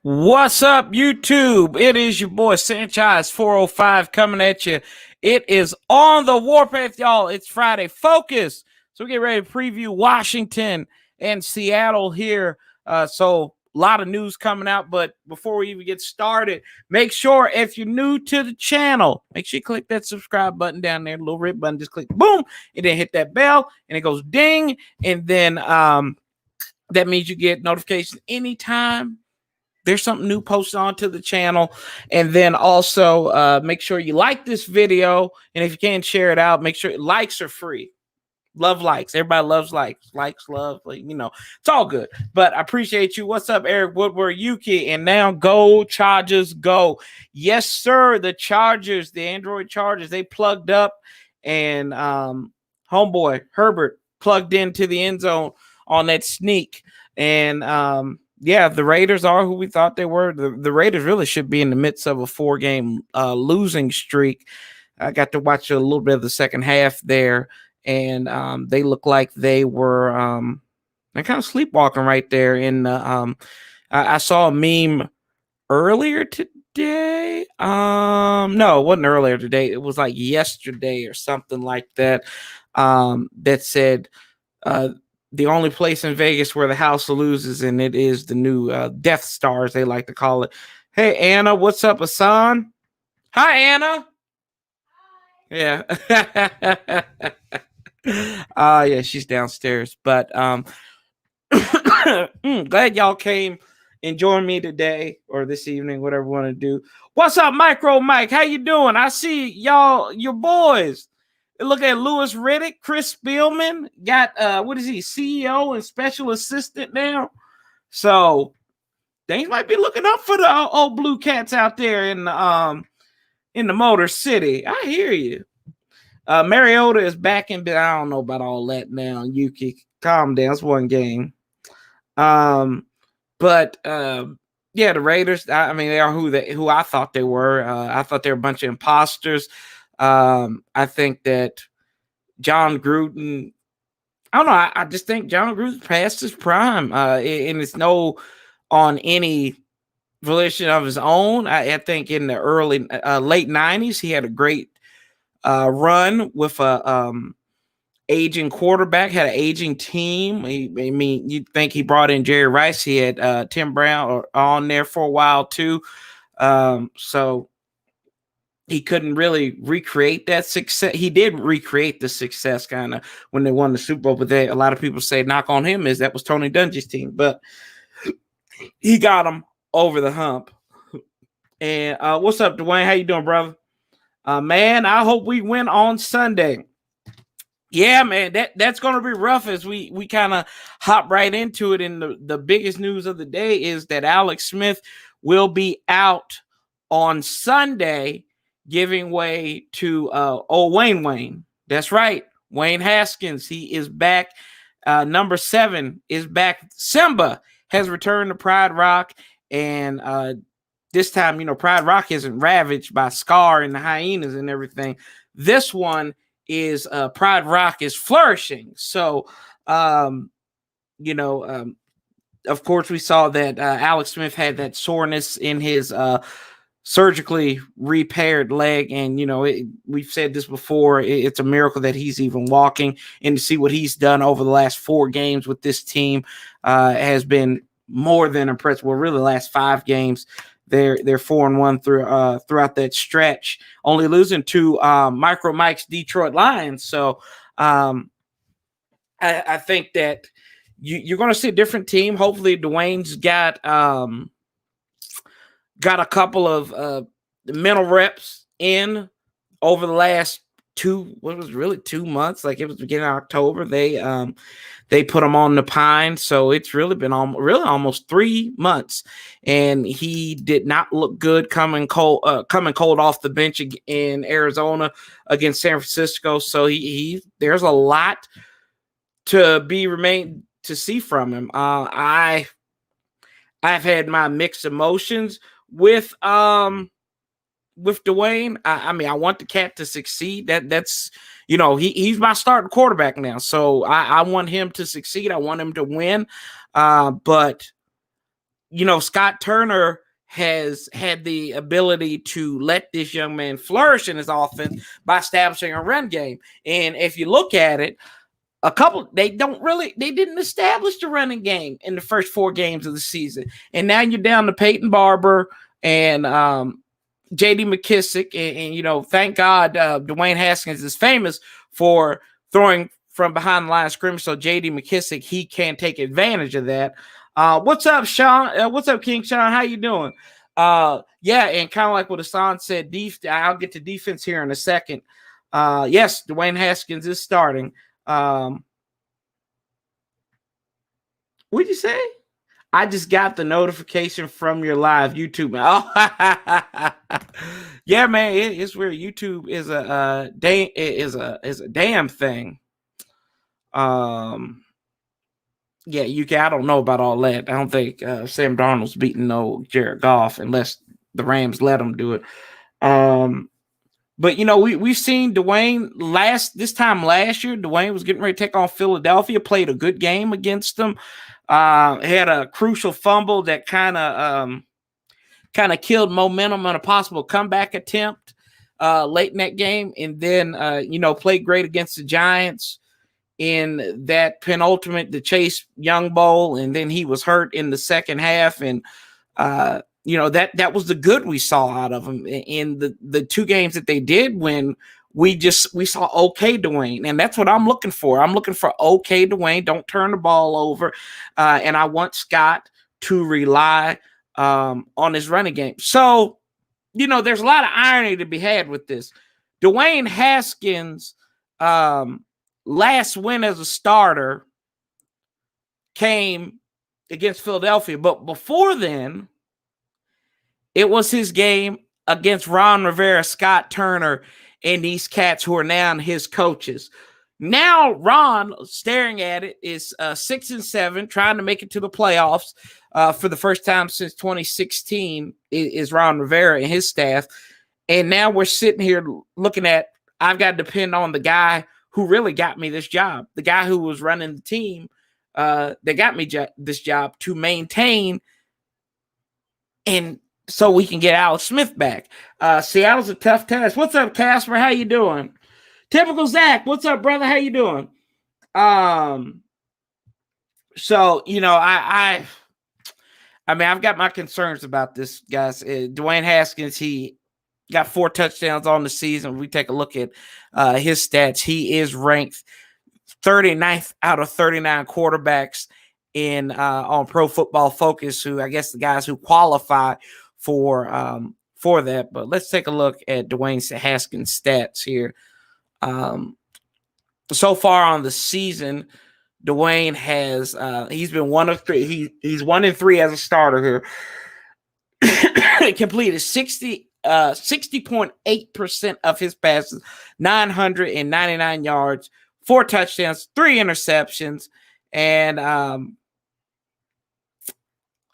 What's up, YouTube? It is your boy Sanchez 405 coming at you. It is on the Warpath, y'all. It's Friday. Focus. So we get ready to preview Washington and Seattle here. So a lot of news coming out. But before we even get started, make sure if you're new to the channel, make sure you click that subscribe button down there, the little red button. Just click boom, and then hit that bell, and it goes ding, and then that means you get notifications anytime there's something new posted onto the channel. And then also make sure you like this video, and if you can, share it out. Make sure likes are free. Love likes. Everybody loves likes. Likes, love, like, it's all good. But I appreciate you. What's up, Eric Woodward, Yuki? And now go Chargers, go. Yes, sir. The Chargers, the Android Chargers, they plugged up, and homeboy Herbert plugged into the end zone on that sneak. And yeah, the Raiders are who we thought they were. The Raiders really should be in the midst of a 4-game losing streak. I got to watch a little bit of the second half there, and they look like they were they're kind of sleepwalking right there. And I saw a meme earlier today. No, it wasn't earlier today. It was like yesterday or something like that. That said, the only place in Vegas where the house loses, and it is the new Death Star, as they like to call it. Hey, Anna, what's up, Hassan? Hi, Anna. Hi. Yeah. Yeah, she's downstairs. But glad y'all came and joined me today or this evening, whatever you want to do. What's up, Micro Mike? How you doing? I see y'all, your boys. Look at Louis Riddick, Chris Spielman, got what is he, CEO and special assistant now? So things might be looking up for the old Blue Cats out there in the Motor City. I hear you. Mariota is back in, but I don't know about all that now. Yuki, calm down. It's one game. But yeah, the Raiders. I mean, they are who I thought they were. I thought they were a bunch of imposters. I think that John Gruden, I don't know. I just think John Gruden's past his prime, and it's no on any volition of his own. I think in the late 90s, he had a great run with a aging quarterback, had an aging team. I mean, you'd think he brought in Jerry Rice. He had Tim Brown on there for a while too. So he couldn't really recreate that success. He did recreate the success kind of when they won the Super Bowl, but a lot of people say knock on him is that was Tony Dungy's team, but he got him over the hump. And what's up, Dwayne? How you doing, brother? Man, I hope we win on Sunday. Yeah, man, that's going to be rough as we kind of hop right into it. And the biggest news of the day is that Alex Smith will be out on Sunday, giving way to Wayne. That's right. Wayne Haskins. He is back. Number 7 is back. Simba has returned to Pride Rock. And this time, Pride Rock isn't ravaged by Scar and the hyenas and everything. This one is Pride Rock is flourishing. So, of course, we saw that Alex Smith had that soreness in his surgically repaired leg, and we've said this before, it's a miracle that he's even walking, and to see what he's done over the last 4 games with this team has been more than impressive. Well, really the last 5 games they're 4-1 throughout that stretch, only losing to Micro Mike's Detroit Lions. So I think that you're going to see a different team. Hopefully Dwayne's got a couple of mental reps in over the last 2 months. Like, it was beginning of October. They put him on the pine. So it's really been almost 3 months. And he did not look good coming cold off the bench in Arizona against San Francisco. So there's a lot to see from him. I've had my mixed emotions with Dwayne. I mean, I want the cat to succeed. That's he's my starting quarterback now, so I want him to succeed. I want him to win. But Scott Turner has had the ability to let this young man flourish in his offense by establishing a run game. And if you look at it, they didn't establish the running game in the first 4 games of the season. And now you're down to Peyton Barber and J.D. McKissick. And thank God Dwayne Haskins is famous for throwing from behind the line of scrimmage. So J.D. McKissick, he can take advantage of that. What's up, Sean? What's up, King Sean? How you doing? And kind of like what Hassan said, I'll get to defense here in a second. Yes, Dwayne Haskins is starting. What'd you say? I just got the notification from your live YouTube. Oh, yeah, man, it's where YouTube is a damn thing. Yeah, I don't know about all that. I don't think Sam Darnold's beating no Jared Goff unless the Rams let him do it. But we've seen Dwayne this time last year. Dwayne was getting ready to take on Philadelphia, played a good game against them. Had a crucial fumble that kind of killed momentum on a possible comeback attempt late in that game, and then played great against the Giants in that penultimate, the Chase Young Bowl, and then he was hurt in the second half, and that was the good we saw out of him in the 2 games that they did win. We saw okay Dwayne, and that's what I'm looking for. I'm looking for okay Dwayne. Don't turn the ball over, and I want Scott to rely on his running game. So, there's a lot of irony to be had with this. Dwayne Haskins' last win as a starter came against Philadelphia, but before then, it was his game against Ron Rivera, Scott Turner, and these cats who are now his coaches. Now Ron, staring at it, is 6-7, trying to make it to the playoffs for the first time since 2016. Is Ron Rivera and his staff, and now we're sitting here looking at. I've got to depend on the guy who really got me this job, the guy who was running the team that got me this job to maintain, and so we can get Alex Smith back. Seattle's a tough test. What's up, Casper? How you doing? Typical Zach. What's up, brother? How you doing? So I've got my concerns about this, guys. Dwayne Haskins, he got 4 touchdowns on the season. We take a look at his stats. He is ranked 39th out of 39 quarterbacks in on Pro Football Focus, who I guess the guys who qualify for that. But let's take a look at Dwayne Haskins' stats here. So far on the season, Dwayne has he's been 1 of 3. He's 1-3 as a starter here. Completed 60.8% of his passes, 999 yards, 4 touchdowns, 3 interceptions, and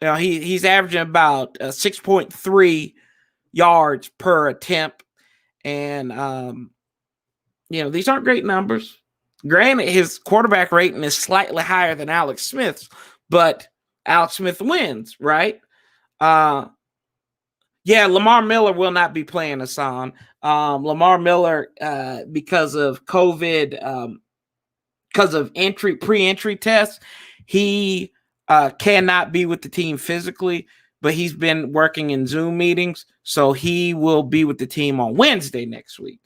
he's averaging about 6.3 yards per attempt, and these aren't great numbers. Granted, his quarterback rating is slightly higher than Alex Smith's, but Alex Smith wins, right? Lamar Miller will not be playing, Hassan. Lamar Miller, because of COVID, because of pre-entry tests, he cannot be with the team physically, but he's been working in Zoom meetings, so he will be with the team on Wednesday next week.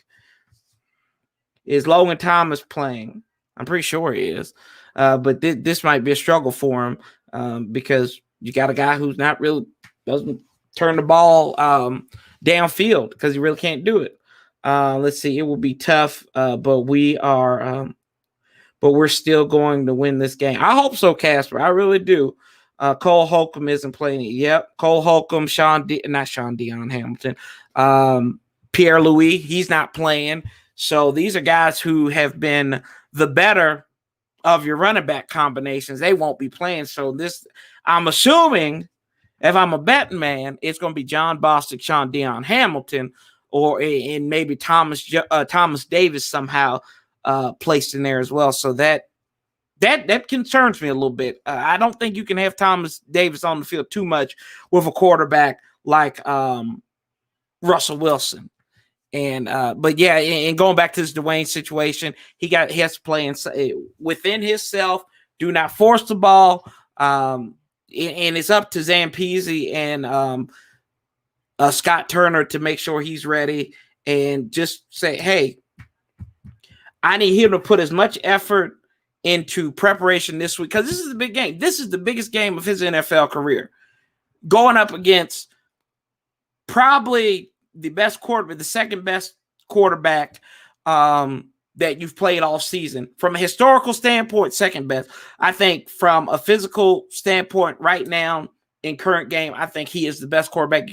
Is Logan Thomas playing? I'm pretty sure he is, but this might be a struggle for him because you got a guy who's not really doesn't turn the ball downfield because he really can't do it. Let's see, it will be tough, but we're still going to win this game. I hope so, Casper. I really do. Cole Holcomb isn't playing it. Yep, Cole Holcomb, not Sean Dion Hamilton, Pierre Louis. He's not playing. So these are guys who have been the better of your running back combinations. They won't be playing. So this, I'm assuming, if I'm a betting man, it's going to be John Bostic, Sean Dion Hamilton, or in maybe Thomas Davis somehow placed in there as well. So that that concerns me a little bit. I don't think you can have Thomas Davis on the field too much with a quarterback like Russell Wilson. And but yeah, and going back to this Dwayne situation, he has to play within himself. Do not force the ball. And it's up to Zampese and Scott Turner to make sure he's ready and just say, hey, I need him to put as much effort into preparation this week, because this is a big game. This is the biggest game of his NFL career. Going up against probably the best quarterback, the second best quarterback that you've played all season. From a historical standpoint, second best. I think from a physical standpoint right now in current game, I think he is the best quarterback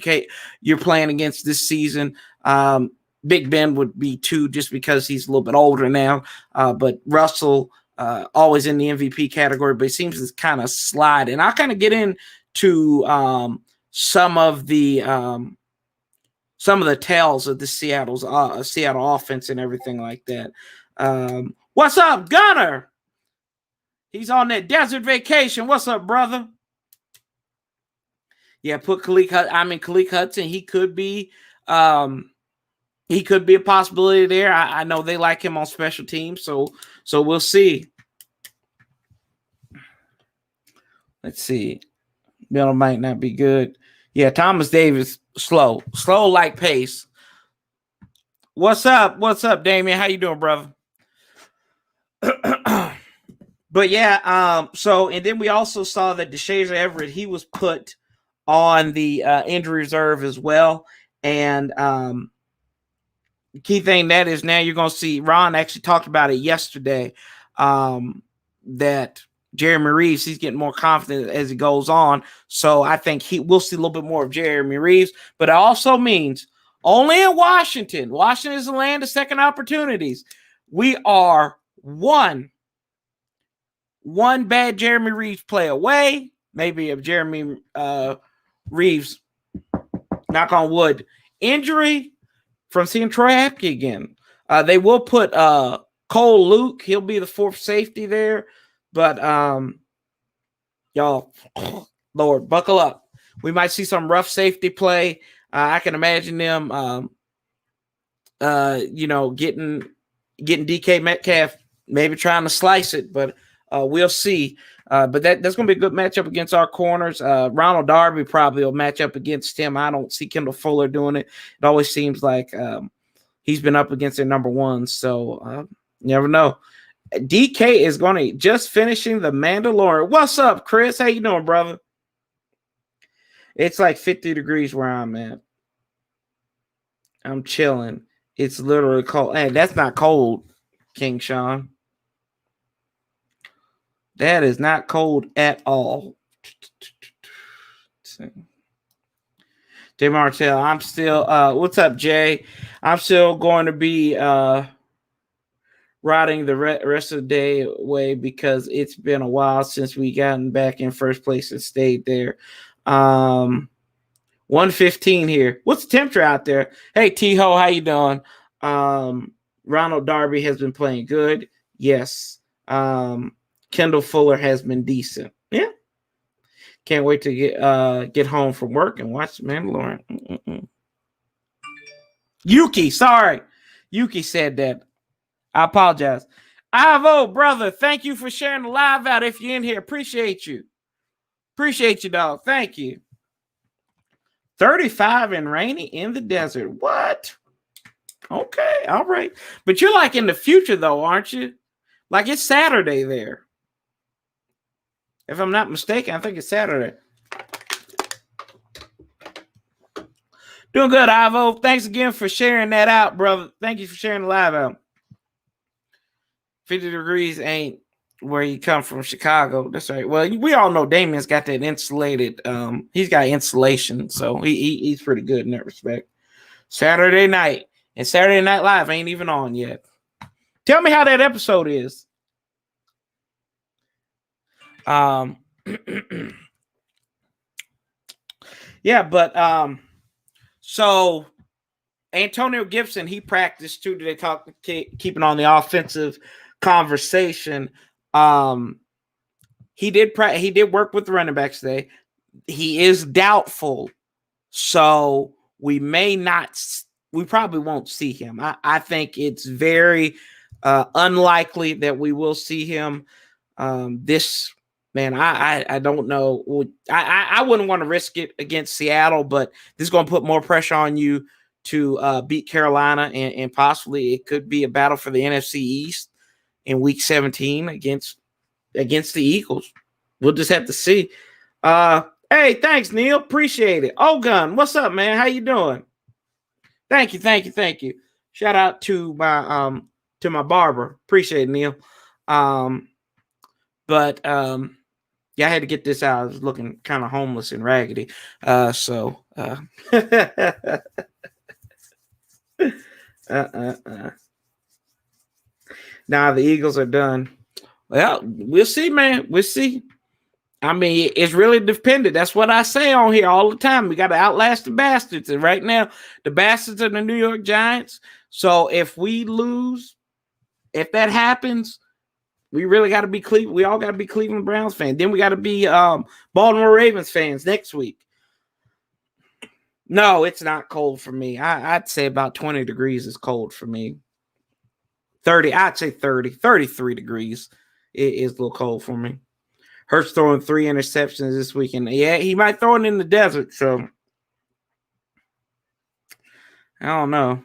you're playing against this season. Big Ben would be 2 just because he's a little bit older now. But Russell, always in the MVP category, but it seems to kind of slide. And I'll kind of get into some of the tells of the Seattle offense and everything like that. What's up, Gunner? He's on that desert vacation. What's up, brother? Yeah, put Khalil Hudson. He could be a possibility there. I know they like him on special teams, so we'll see. Let's see. Miller might not be good. Yeah, Thomas Davis, slow like pace. What's up? What's up, Damian? How you doing, brother? But yeah, so and then we also saw that DeShazer Everett, he was put on the injury reserve as well. And the key thing that is now you're going to see, Ron actually talked about it yesterday, that Jeremy Reeves, he's getting more confident as he goes on. So I think we'll see a little bit more of Jeremy Reeves. But it also means only in Washington. Washington is the land of second opportunities. We are one bad Jeremy Reeves play away, maybe of Jeremy Reeves, knock on wood, injury from seeing Troy Apke again. They will put Cole Luke. He'll be the 4th safety there. But y'all, Lord, buckle up. We might see some rough safety play. I can imagine them, getting DK Metcalf, maybe trying to slice it, but we'll see. But that's going to be a good matchup against our corners. Ronald Darby probably will match up against him. I don't see Kendall Fuller doing it. It always seems like he's been up against their number one. So you never know. DK is going to just finishing The Mandalorian. What's up, Chris? How you doing, brother? It's like 50 degrees where I'm at. I'm chilling. It's literally cold. Hey, that's not cold, King Sean. That is not cold at all. Jay Martell, I'm still what's up, Jay? I'm still going to be riding the rest of the day away because it's been a while since we gotten back in first place and stayed there. 115 here. What's the temperature out there? Hey, T-Ho, how you doing? Ronald Darby has been playing good. Yes. Kendall Fuller has been decent. Yeah. Can't wait to get home from work and watch Mandalorian. Yuki, sorry. Yuki said that. I apologize. Ivo, brother, thank you for sharing the live out if you're in here. Appreciate you. Appreciate you, dog. Thank you. 35 and rainy in the desert. What? Okay, all right. But you're like in the future, though, aren't you? Like it's Saturday there. If I'm not mistaken, I think it's Saturday. Doing good, Ivo. Thanks again for sharing that out, brother. Thank you for sharing the live out. 50 degrees ain't where you come from, Chicago. That's right. Well, we all know Damien's got that insulated. He's got insulation, so he's pretty good in that respect. Saturday night. And Saturday Night Live ain't even on yet. Tell me how that episode is. Yeah, but so Antonio Gibson, he practiced too. They talk keeping on the offensive conversation. He did work with the running backs today. He is doubtful, so we probably won't see him. I think it's very unlikely that we will see him. I don't know. I wouldn't want to risk it against Seattle, but this is going to put more pressure on you to beat Carolina, and possibly it could be a battle for the NFC East in Week 17 against the Eagles. We'll just have to see. Hey, thanks, Neil. Appreciate it. Gun, what's up, man? How you doing? Thank you. Shout out to my barber. Appreciate it, Neil. Yeah, I had to get this out. I was looking kind of homeless and raggedy. Now the Eagles are done. Well, we'll see, man. We'll see. I mean, it's really dependent. That's what I say on here all the time. We got to outlast the bastards. And right now, the bastards are the New York Giants. So if we lose, if that happens, we really got to be Cleveland. We all got to be Cleveland Browns fans. Then we got to be Baltimore Ravens fans next week. No, it's not cold for me. I'd say about 20 degrees is cold for me. 30, I'd say 30, 33 degrees is a little cold for me. Hurts throwing 3 interceptions this weekend. Yeah, he might throw it in the desert, so I don't know.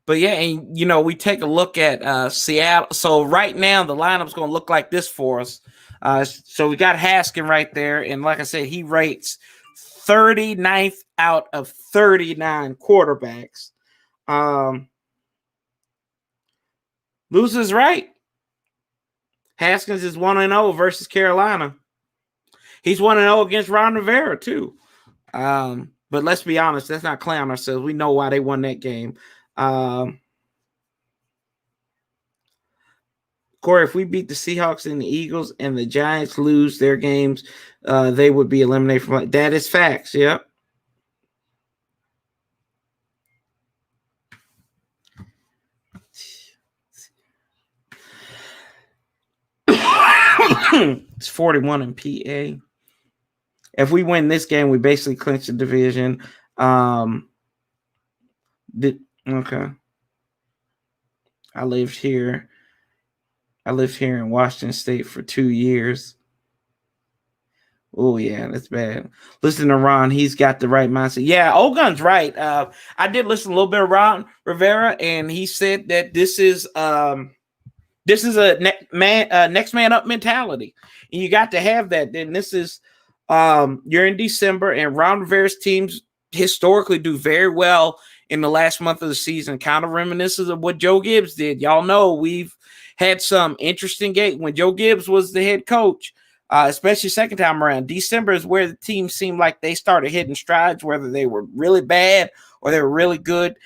But yeah, and we take a look at Seattle. So right now the lineup's going to look like this for us. So we got Haskin right there, and like I said, he rates 39th out of 39 quarterbacks. Loses right. Haskins is 1-0 versus Carolina. He's 1-0 against Ron Rivera too. But let's be honest, let's not clown ourselves. We know why they won that game. Corey, if we beat the Seahawks and the Eagles and the Giants lose their games, they would be eliminated from that. Is facts. Yep. It's 41 in PA. If we win this game, we basically clinch the division. Okay. I lived here in Washington State for 2 years. Oh, yeah, that's bad. Listen to Ron. He's got the right mindset. Yeah, Ogun's right. I did listen a little bit of Ron Rivera, and he said that this is a next man up mentality. And you got to have that. Then this is you're in December, and Ron Rivera's teams historically do very well in the last month of the season, kind of reminiscent of what Joe Gibbs did. Y'all know we've had some interesting games when Joe Gibbs was the head coach, especially second time around. December is where the team seemed like they started hitting strides, whether they were really bad or they were really good.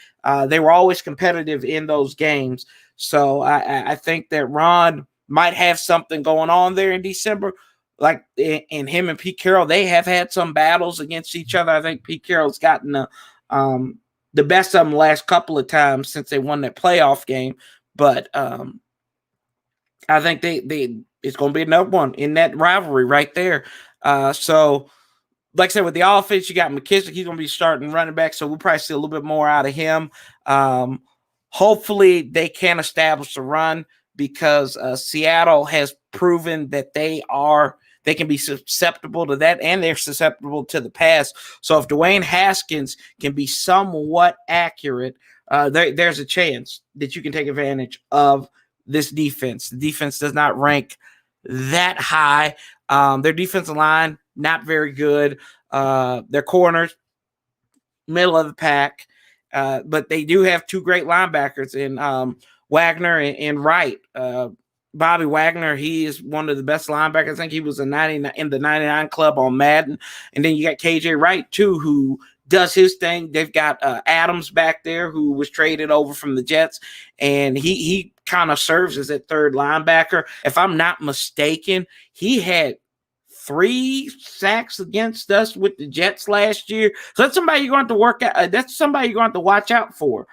They were always competitive in those games. So I think that Ron might have something going on there in December. Like in him and Pete Carroll, they have had some battles against each other. I think Pete Carroll's gotten the best of them the last couple of times since they won that playoff game. But I think it's going to be another one in that rivalry right there. So, like I said, with the offense, you got McKissick. He's going to be starting running back, so we'll probably see a little bit more out of him. Hopefully, they can establish the run because Seattle has proven that they can be susceptible to that, and they're susceptible to the pass. So if Dwayne Haskins can be somewhat accurate, there's a chance that you can take advantage of this defense. The defense does not rank that high. Their defensive line, not very good. Their corners, middle of the pack. But they do have 2 great linebackers in Wagner and Wright. Bobby Wagner, he is one of the best linebackers. I think he was in the 99 club on Madden. And then you got KJ Wright, too, who does his thing. They've got Adams back there, who was traded over from the Jets. And he kind of serves as that third linebacker. If I'm not mistaken, he had 3 sacks against us with the Jets last year. So that's somebody you're going to have to work out. That's somebody you're going to have to watch out for.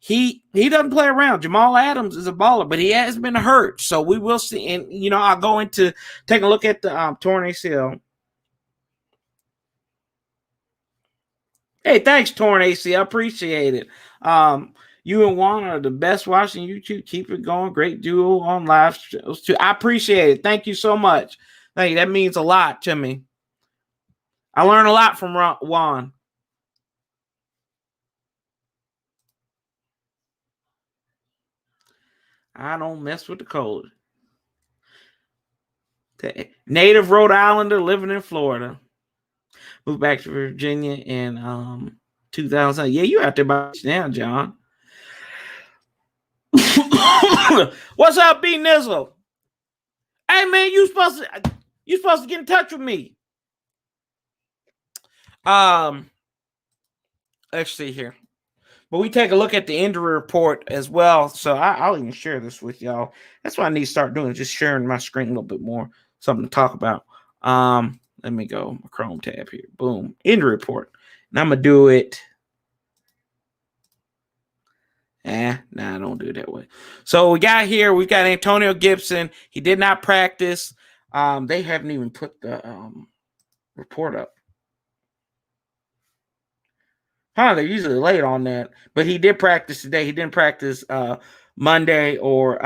he doesn't play around. Jamal Adams is a baller, but he has been hurt, so we will see. And I'll go into taking a look at the torn ACL. Hey, thanks, torn ACL. I appreciate it. You and Juan are the best watching YouTube. Keep it going. Great duo on live shows too. I appreciate it. Thank you so much. Thank you. That means a lot to me. I learned a lot from Juan. I don't mess with the cold. Native Rhode Islander living in Florida. Moved back to Virginia in 2000. Yeah, you out there by now, John. What's up, B Nizzle? Hey man, you supposed to get in touch with me. Let's see here. But we take a look at the injury report as well. So I'll even share this with y'all. That's what I need to start doing, just sharing my screen a little bit more, something to talk about. Let me go my Chrome tab here. Boom. Injury report. And I'm gonna do it. Nah, don't do it that way. So we've got Antonio Gibson. He did not practice. They haven't even put the report up. They're usually late on that, but he did practice today. He didn't practice Wednesday or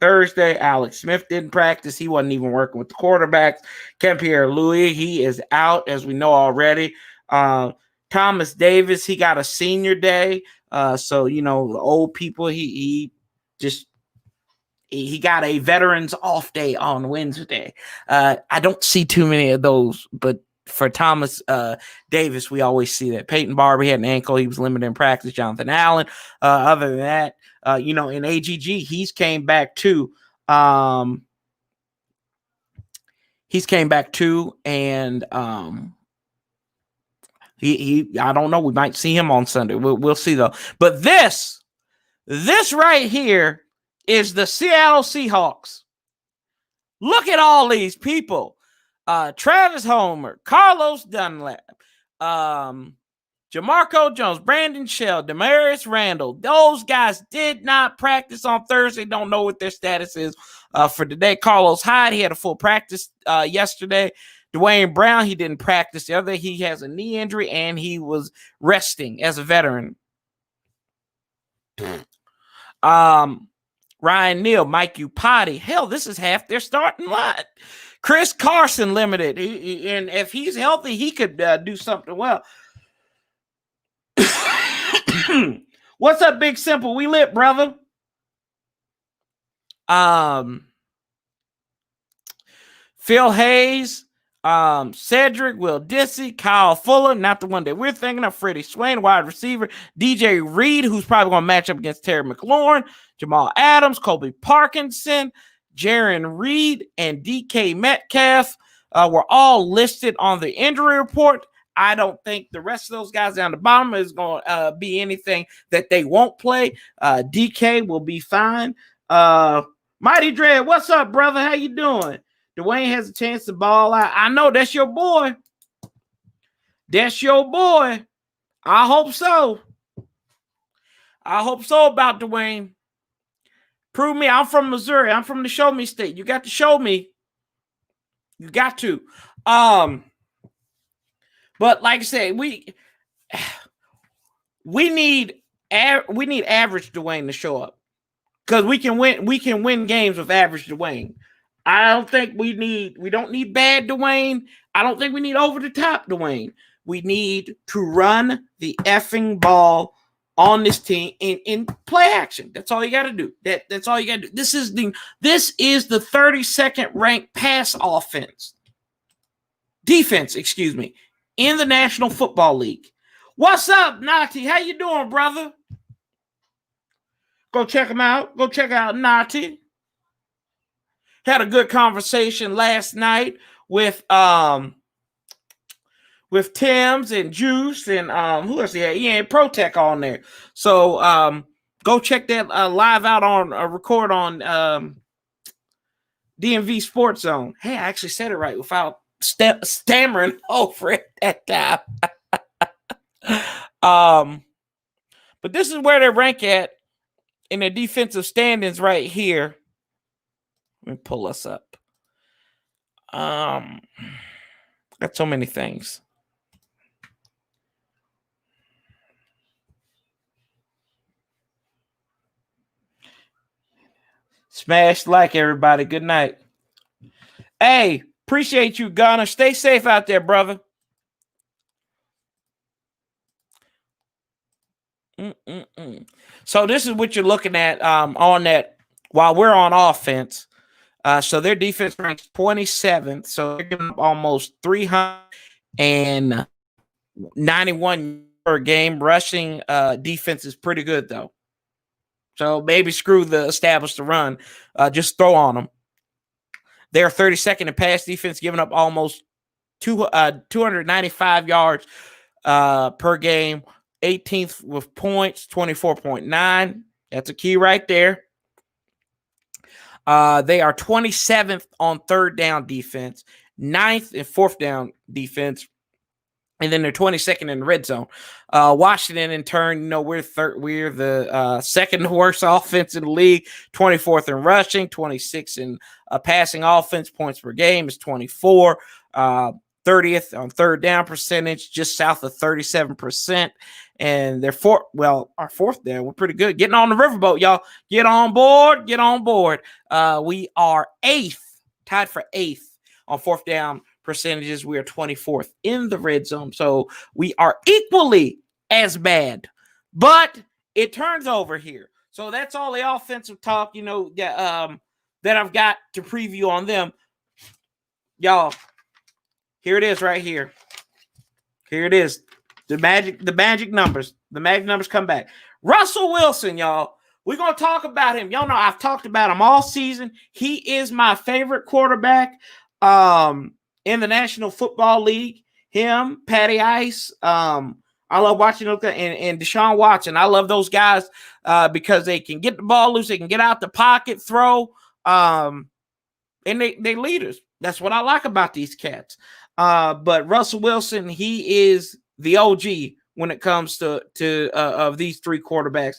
Thursday. Alex Smith didn't practice. He wasn't even working with the quarterbacks. Kempier Louis, he is out, as we know already. Thomas Davis, he got a senior day. So, the old people, he got a veterans off day on Wednesday. I don't see too many of those, but for Thomas Davis, we always see that. Peyton Barber, he had an ankle. He was limited in practice. Jonathan Allen. Other than that, in AGG, he's came back too. And he I don't know. We might see him on Sunday. We'll see though. But this right here is the Seattle Seahawks. Look at all these people. Travis Homer, Carlos Dunlap, Jamarco Jones, Brandon Shell, Demarius Randall. Those guys did not practice on Thursday. Don't know what their status is for today. Carlos Hyde, he had a full practice yesterday. Dwayne Brown, he didn't practice the other day. He has a knee injury, and he was resting as a veteran. Ryan Neal, Mike Upati. Hell, this is half their starting line. Chris Carson limited. And if he's healthy, he could do something well. What's up, Big Simple? We lit, brother. Phil Hayes, Cedric, Will Dissy, Kyle Fuller, not the one that we're thinking of, Freddie Swain, wide receiver, DJ Reed, who's probably going to match up against Terry McLaurin, Jamal Adams, Colby Parkinson, Jaron Reed, and DK Metcalf were all listed on the injury report. I don't think the rest of those guys down the bottom is going to be anything that they won't play. DK will be fine. Mighty Dread, what's up, brother? How you doing? Dwayne has a chance to ball out. I know that's your boy. That's your boy. I hope so. I hope so about Dwayne. Prove me. I'm from Missouri. I'm from the Show Me State. You got to show me. You got to. But like I said, we need average Dwayne to show up, because we can win games with average Dwayne. I don't think we don't need bad Dwayne. I don't think we need over the top Dwayne. We need to run the effing ball on this team in play action. That's all you got to do. That's all you got to do. This is the 32nd ranked pass defense, in the National Football League. What's up, Nati? How you doing, brother? Go check him out. Go check out Nati. Had a good conversation last night with Tim's and Juice and who else he had? He had Protech on there. So go check that live out on record on DMV Sports Zone. Hey, I actually said it right without stammering over it that time. But this is where they rank at in their defensive standings right here. Let me pull us up. Got so many things. Smash like, everybody. Good night. Hey, appreciate you, Gunner. Stay safe out there, brother. So this is what you're looking at on that while we're on offense. So their defense ranks 27th. So they're giving up almost 391 per game. Rushing defense is pretty good, though. So maybe screw the establish the run. Just throw on them. They're 32nd in pass defense, giving up almost 295 yards per game. 18th with points, 24.9. That's a key right there. They are 27th on third down defense, 9th in fourth down defense, and then they're 22nd in the red zone. Washington, in turn, we're the second worst offense in the league, 24th in rushing, 26th in passing offense. Points per game is 24. 30th on third down percentage, just south of 37%. And they're our fourth down. We're pretty good. Getting on the riverboat, y'all. Get on board. Get on board. We are 8th, tied for 8th on fourth down percentages. We are 24th in the red zone. So we are equally as bad. But it turns over here. So that's all the offensive talk, that I've got to preview on them. Y'all, here it is right here. Here it is. The magic numbers. The magic numbers come back. Russell Wilson, y'all. We're going to talk about him. Y'all know I've talked about him all season. He is my favorite quarterback in the National Football League. Him, Patty Ice. I love watching him and Deshaun Watson. I love those guys because they can get the ball loose. They can get out the pocket, throw, and they leaders. That's what I like about these cats. But Russell Wilson, he is the OG when it comes to of these three quarterbacks.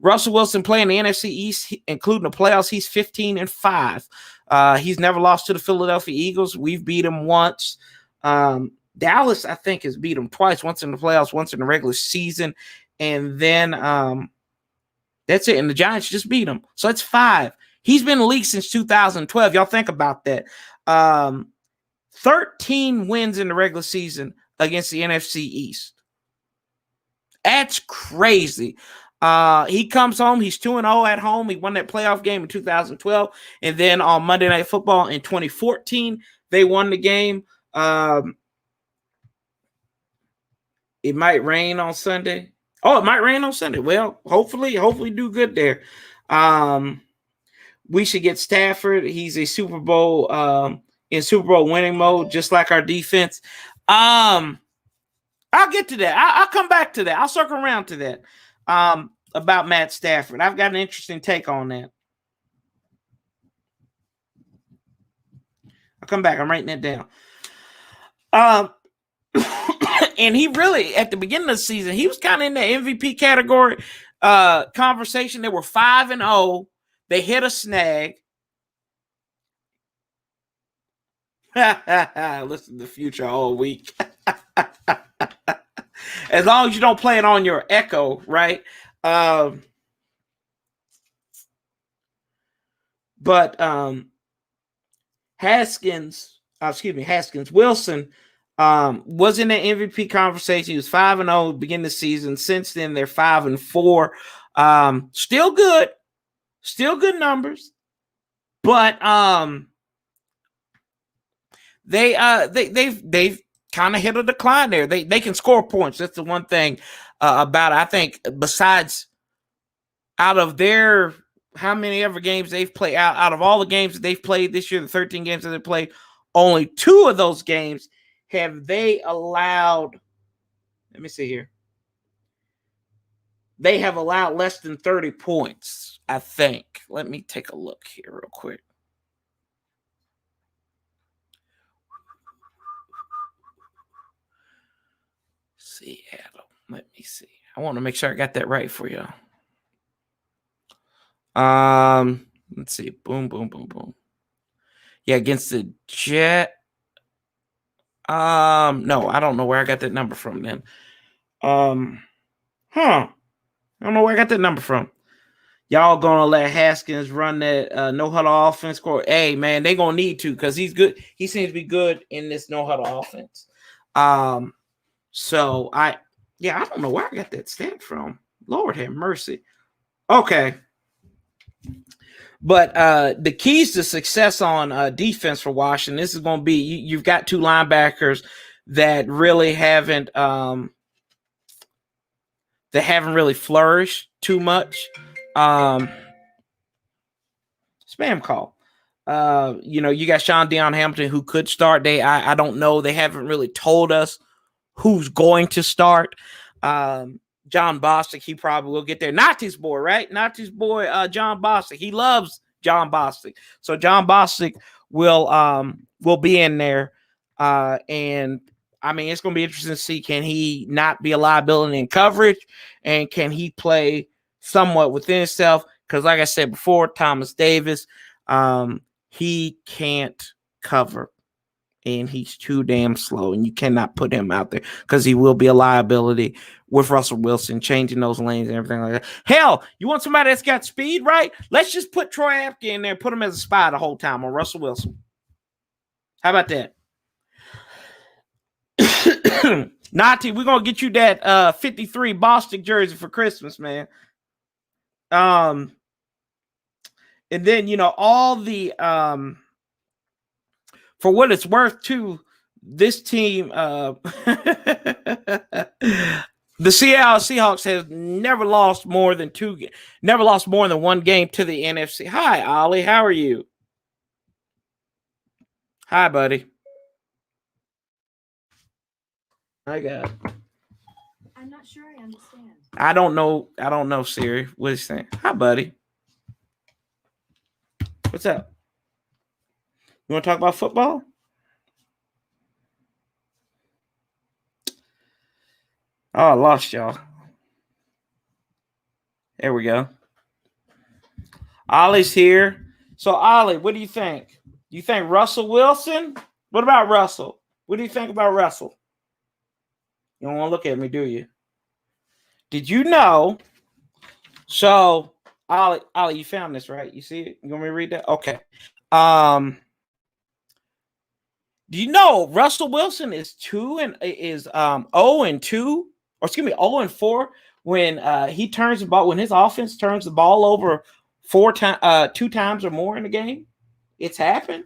Russell Wilson playing the NFC East, including the playoffs, he's 15-5. He's never lost to the Philadelphia Eagles. We've beat him once. Dallas, I think, has beat him twice, once in the playoffs, once in the regular season. And then that's it. And the Giants just beat him. So it's 5. He's been in the league since 2012. Y'all think about that. 13 wins in the regular season against the NFC East. That's crazy. He comes home. He's 2-0 at home. He won that playoff game in 2012. And then on Monday Night Football in 2014, they won the game. It might rain on Sunday. Oh, it might rain on Sunday. Well, hopefully do good there. We should get Stafford. He's a Super Bowl in Super Bowl winning mode, just like our defense. I'll get to that. I'll come back to that. I'll circle around to that about Matt Stafford. I've got an interesting take on that. I'll come back. I'm writing that down. And he really, at the beginning of the season, he was kind of in the MVP category conversation. They were 5-0. They hit a snag. Listen to the future all week. As long as you don't play it on your echo, right? But Haskins Wilson was in the MVP conversation. He was 5-0 beginning of the season. Since then, they're 5-4. Still good numbers, but they've kind of hit a decline there. They can score points. That's the one thing about it. I think besides out of their how many ever games they've played out of all the games that they've played this year, the 13 games that they played, only 2 of those games have they allowed. Let me see here. They have allowed less than 30 points, I think. Let me take a look here real quick. Seattle. Let me see. I want to make sure I got that right for you. Let's see. Boom, boom, boom, boom. Yeah, against the Jet. No, I don't know where I got that number from then. I don't know where I got that number from. Y'all gonna let Haskins run that no huddle offense? Hey man, they gonna need to because he's good. He seems to be good in this no huddle offense. So I don't know where I got that stat from. Lord have mercy. Okay. But the keys to success on defense for Washington, this is going to be you've got two linebackers that really haven't really flourished too much. Spam call. You got Sean Deion Hamilton who could start. I don't know. They haven't really told us who's going to start. John Bostic, he probably will get there. Nati's boy, right? Nati's boy, John Bostic. He loves John Bostic. So John Bostic will be in there. And I mean, it's going to be interesting to see, can he not be a liability in coverage? And can he play somewhat within himself? Because like I said before, Thomas Davis, he can't cover. And he's too damn slow, and you cannot put him out there because he will be a liability with Russell Wilson changing those lanes and everything like that. Hell, you want somebody that's got speed, right? Let's just put Troy Apke in there and put him as a spy the whole time on Russell Wilson. How about that? Nati, we're gonna get you that 53 Boston jersey for Christmas, man. And then all the for what it's worth, too, this team, the Seattle Seahawks has never lost more than one game to the NFC. Hi, Ollie. How are you? Hi, buddy. I got. I'm not sure I understand. I don't know, Siri. What is he saying? Hi, buddy. What's up? You want to talk about football? Oh, I lost y'all. There we go. Ollie's here. So, Ollie, what do you think? Do you think Russell Wilson? What about Russell? What do you think about Russell? You don't want to look at me, do you? Did you know? So, Ollie, you found this, right? You see it? You want me to read that? Okay. Do you know Russell Wilson is 0-2, or excuse me, 0-4 when he turns the ball, when his offense turns the ball over 2 times or more in the game? It's happened.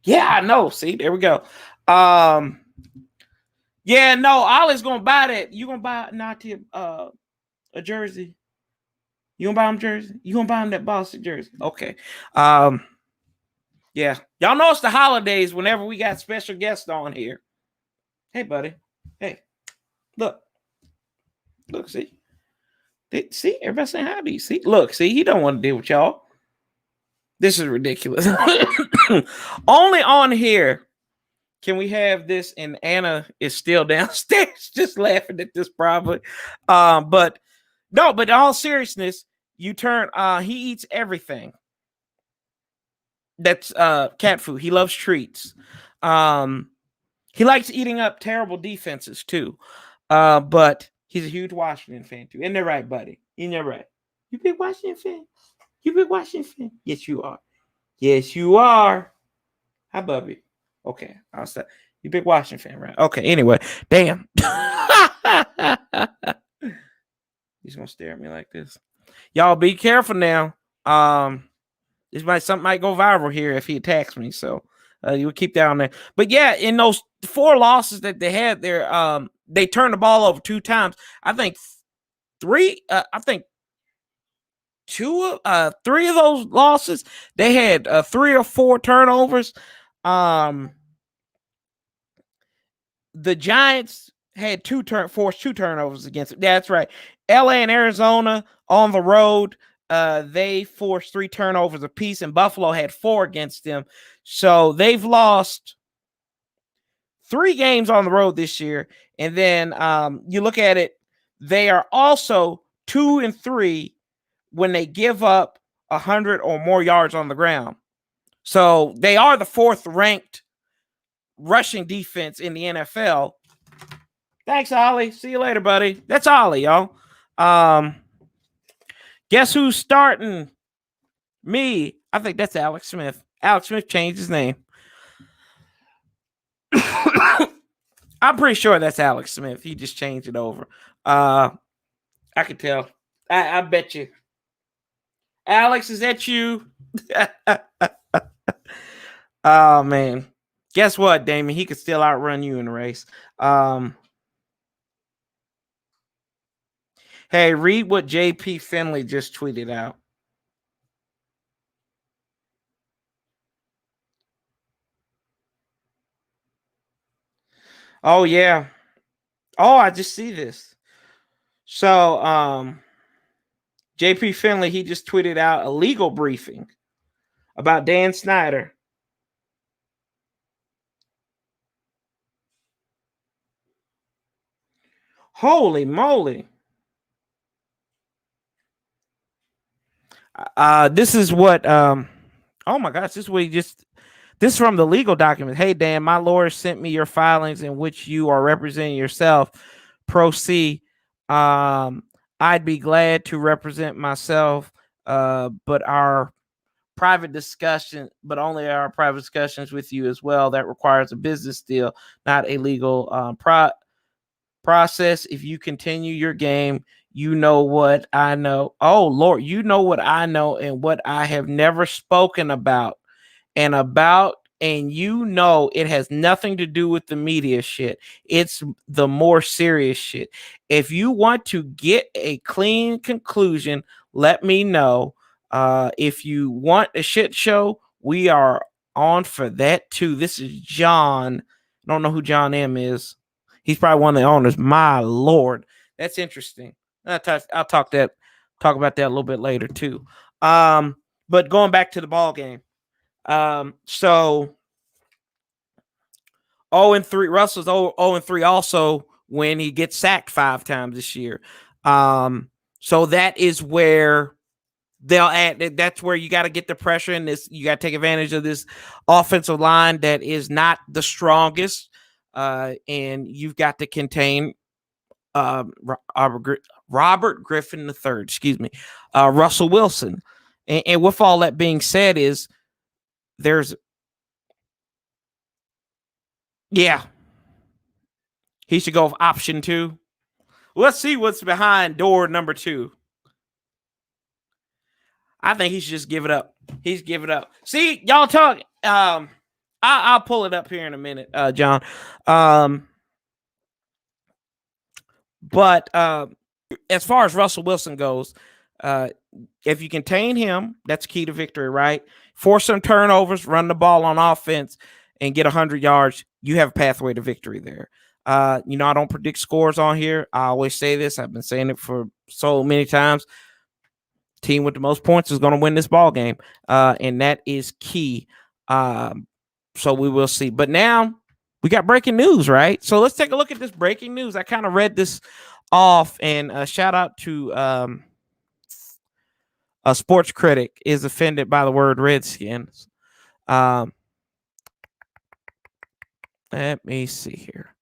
Yeah, I know. See, there we go. Yeah, no, Ollie's gonna buy that. You gonna buy Nati a jersey? You gonna buy him jersey? You gonna buy him that Boston jersey? Okay. Yeah, y'all know it's the holidays whenever we got special guests on here. Hey, buddy. Hey, look, see, everybody saying howdy. See, look, see, he don't want to deal with y'all. This is ridiculous. Only on here can we have this, and Anna is still downstairs just laughing at this probably. But in all seriousness, he eats everything. That's cat food. He loves treats. He likes eating up terrible defenses too. But he's a huge Washington fan too. Isn't that right, buddy? Isn't that right? You big Washington fan? You big Washington fan? Yes, you are. Yes, you are. Hi, Bubby. Okay, I'll stop. You big Washington fan, right? Okay, anyway. Damn. He's gonna stare at me like this. Y'all be careful now. Something might go viral here if he attacks me. So you would keep that on there. But yeah, in those 4 losses that they had there, they turned the ball over 2 times. I think 3. I think 3 of those losses they had 3 or 4 turnovers. The Giants had forced 2 turnovers against it. That's right. LA and Arizona on the road. They forced 3 turnovers apiece, and Buffalo had 4 against them. So they've lost 3 games on the road this year. And then you look at it, they are also 2-3 when they give up 100 or more yards on the ground. So they are the 4th ranked rushing defense in the NFL. Thanks, Ollie. See you later, buddy. That's Ollie, y'all. Guess who's starting? Me. I think that's Alex Smith. Alex Smith changed his name. I'm pretty sure that's Alex Smith. He just changed it over. I could tell. I bet you. Alex, is that you? Oh, man. Guess what, Damon? He could still outrun you in the race. Hey, read what JP Finley just tweeted out. Oh, yeah. Oh, I just see this. So, JP Finley, he just tweeted out a legal briefing about Dan Snyder. Holy moly. This is what, oh my gosh, this is what he just, this is from the legal document. Hey, Dan, my lawyer sent me your filings in which you are representing yourself. Proceed. I'd be glad to represent myself, but our private discussion, but only our private discussions with you as well. That requires a business deal, not a legal process. If you continue your game, you know what I know. Oh, Lord, you know what I know and what I have never spoken about. And you know it has nothing to do with the media shit. It's the more serious shit. If you want to get a clean conclusion, let me know. If you want a shit show, we are on for that too. This is John. I don't know who John M is. He's probably one of the owners. My Lord, that's interesting. I'll talk about that a little bit later too. But going back to the ball game. So 0-3. Russell's 0-3 also when he gets sacked 5 times this year. So that is where they'll add. That's where you got to get the pressure in this. You got to take advantage of this offensive line that is not the strongest, and you've got to contain Robert Griffin III. Excuse me, Russell Wilson. And with all that being said, he should go with option 2. Let's see what's behind door number 2. I think he should just give it up. He's give it up. See, y'all talk. I'll pull it up here in a minute, John. But as far as Russell Wilson goes, if you contain him, that's key to victory, right? Force some turnovers, run the ball on offense, and get 100 yards. You have a pathway to victory there. I don't predict scores on here. I always say this. I've been saying it for so many times. Team with the most points is going to win this ball game, and that is key. So we will see. But now we got breaking news, right? So let's take a look at this breaking news. I kind of read this off, and shout out to a sports critic is offended by the word Redskins. Let me see here.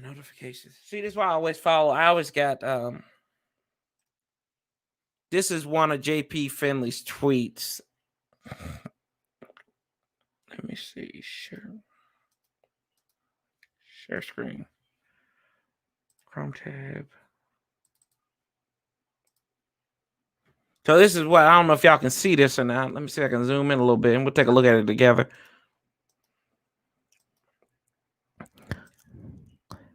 Notifications. See, this is why I always follow. I always got this is one of JP Finley's tweets. Let me see. Share screen. Chrome tab. So this is what, I don't know if y'all can see this or not. Let me see if I can zoom in a little bit and we'll take a look at it together.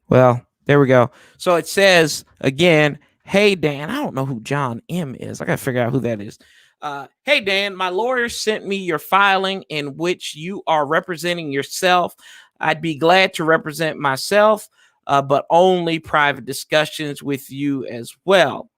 Well, there we go. So it says again, hey, Dan, I don't know who John M is. I got to figure out who that is. Hey, Dan, my lawyer sent me your filing in which you are representing yourself. I'd be glad to represent myself, but only private discussions with you as well.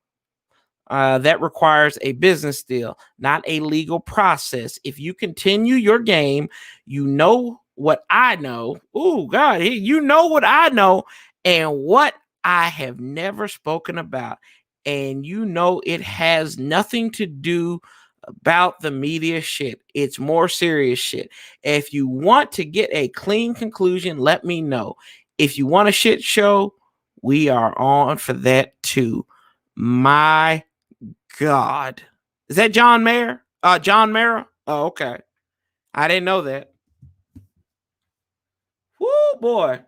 That requires a business deal, not a legal process. If you continue your game, you know what I know. Oh, God, you know what I know and what I have never spoken about. And you know it has nothing to do about the media shit. It's more serious shit. If you want to get a clean conclusion, let me know. If you want a shit show, we are on for that too. My God. Is that John Mayer? John Mara? Oh, okay. I didn't know that. Woo, boy.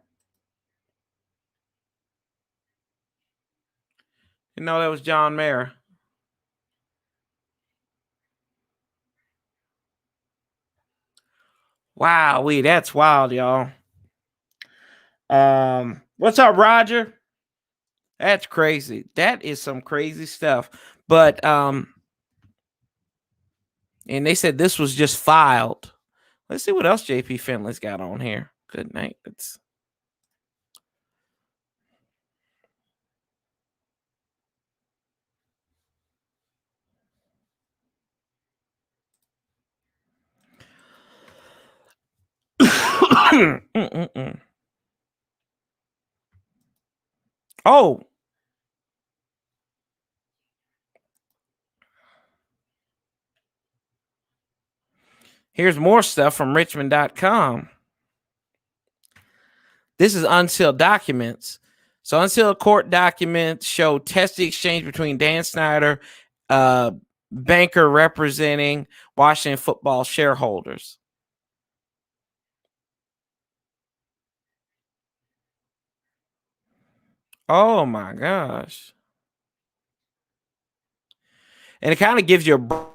You know that was John Mayer. Wow, that's wild, y'all. What's up, Roger? That's crazy. That is some crazy stuff. But and they said this was just filed. Let's see what else JP Finley's got on here. Good night. It's Oh, here's more stuff from Richmond.com. This is unsealed documents. So unsealed court documents show testy exchange between Dan Snyder, banker representing Washington football shareholders. Oh my gosh. And it kind of gives you a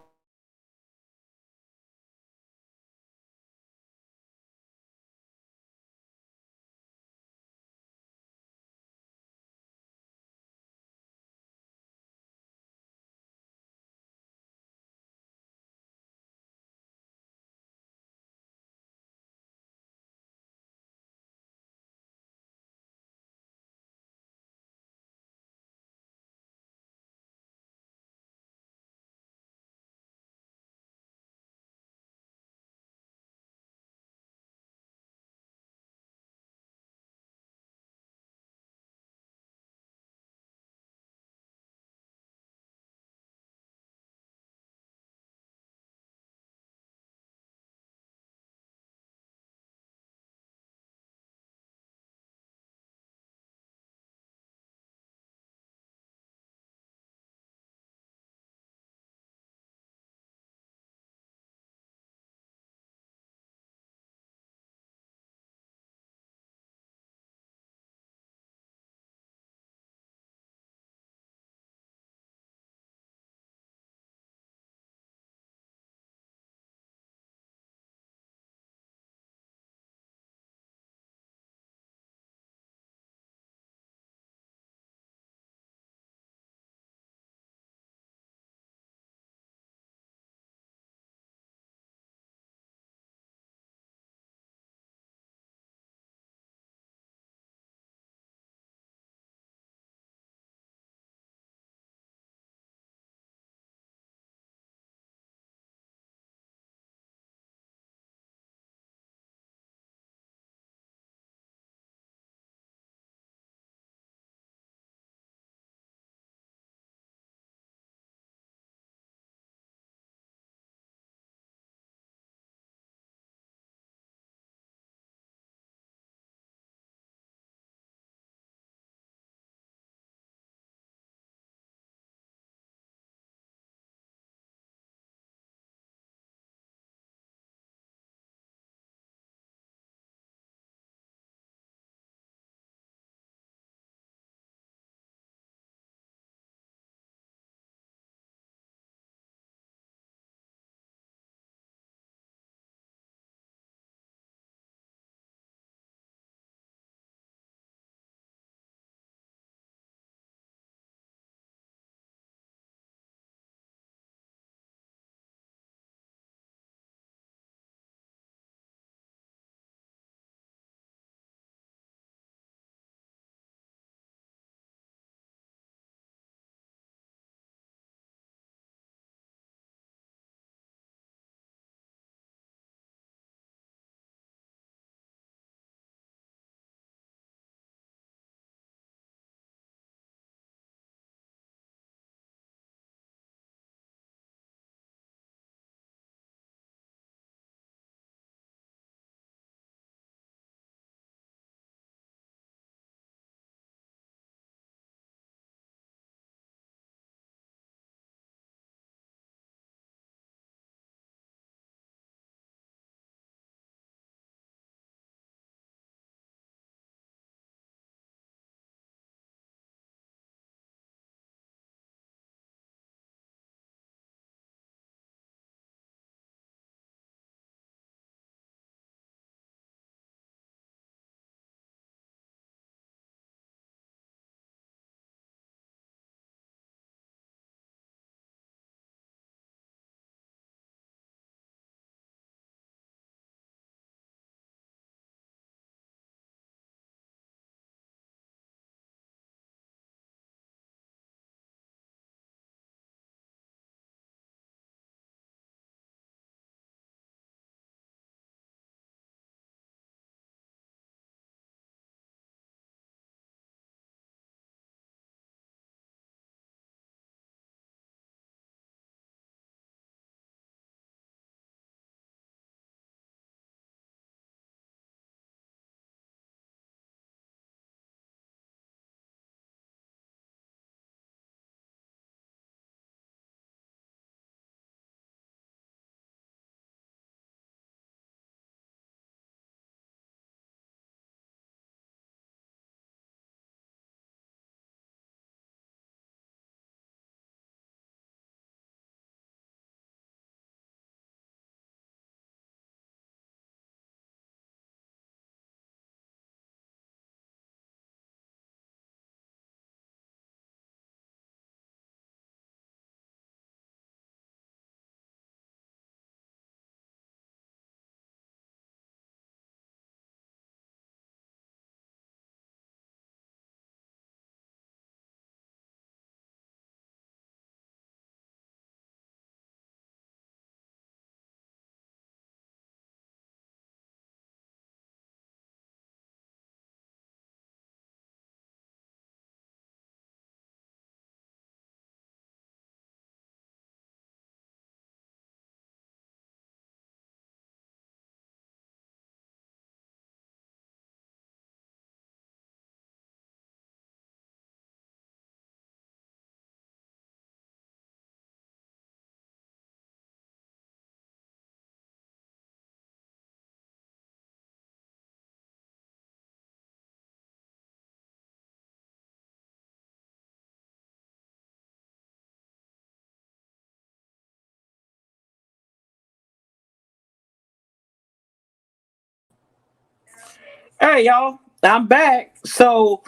Hey y'all, I'm back. So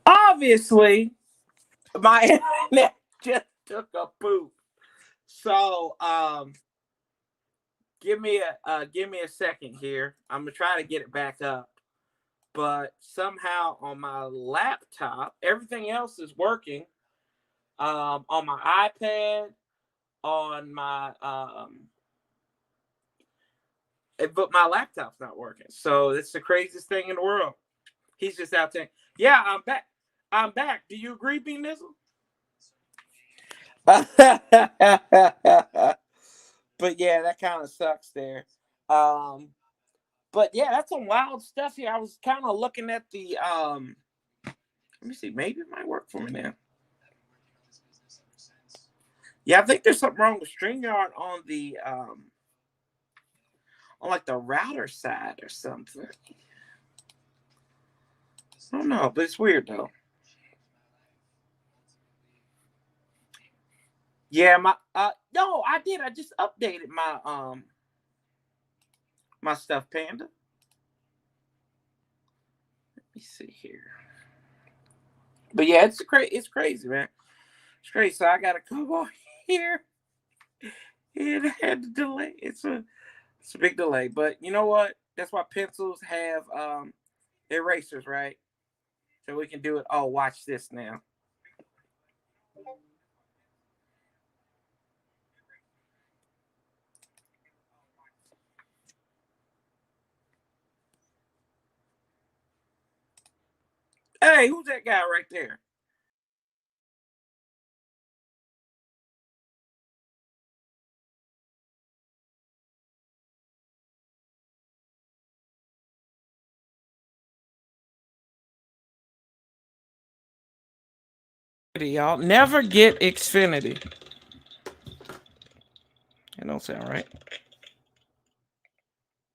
obviously my internet just took a poop. So give me a second here. I'm gonna try to get it back up. But somehow on my laptop, everything else is working. On my iPad, on my but my laptop's not working. So it's the craziest thing in the world. He's just out there. Yeah, I'm back. I'm back. Do you agree, B Nizzle? But yeah, that kind of sucks there. Um, but yeah, that's some wild stuff here. I was kind of looking at the let me see, maybe it might work for me now. Yeah, I think there's something wrong with StreamYard on like the router side or something. I don't know, but it's weird though. Yeah, my no, I did. I just updated my stuff, Panda. Let me see here. But yeah, it's crazy, man. It's crazy. So I gotta come on here. It had to delay. It's a big delay. But you know what? That's why pencils have erasers, right? So we can do it. Oh, watch this now. Hey, who's that guy right there? Y'all never get Xfinity. That don't sound right.